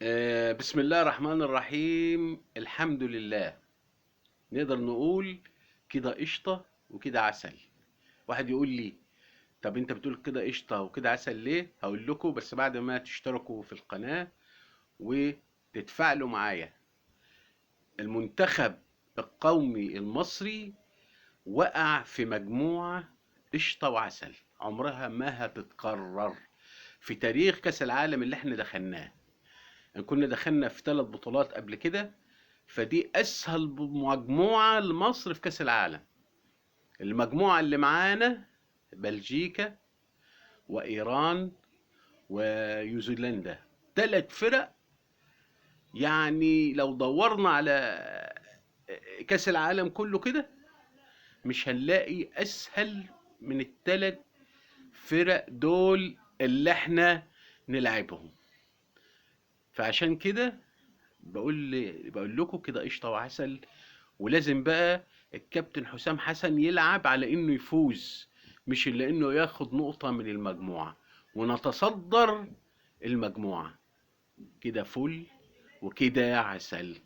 بسم الله الرحمن الرحيم. الحمد لله. نقدر نقول كده قشطة وكده عسل. واحد يقول لي: طب انت بتقول كده قشطة وكده عسل ليه؟ هقول لكم بس بعد ما تشتركوا في القناة وتتفاعلوا معايا. المنتخب القومي المصري وقع في مجموعة قشطة وعسل عمرها ما هتتكرر في تاريخ كأس العالم اللي احنا دخلناه. ان كنا دخلنا في 3 بطولات قبل كده، فدي اسهل مجموعة لمصر في كأس العالم. المجموعة اللي معانا بلجيكا وايران ونيوزيلندا، 3 فرق. يعني لو دورنا على كأس العالم كله كده مش هنلاقي اسهل من ال3 فرق دول اللي احنا نلعبهم. فعشان كده بقول لكم كده قشطة وعسل. ولازم بقى الكابتن حسام حسن يلعب على انه يفوز، مش الا انه ياخد نقطة من المجموعة ونتصدر المجموعة. كده فل وكده عسل.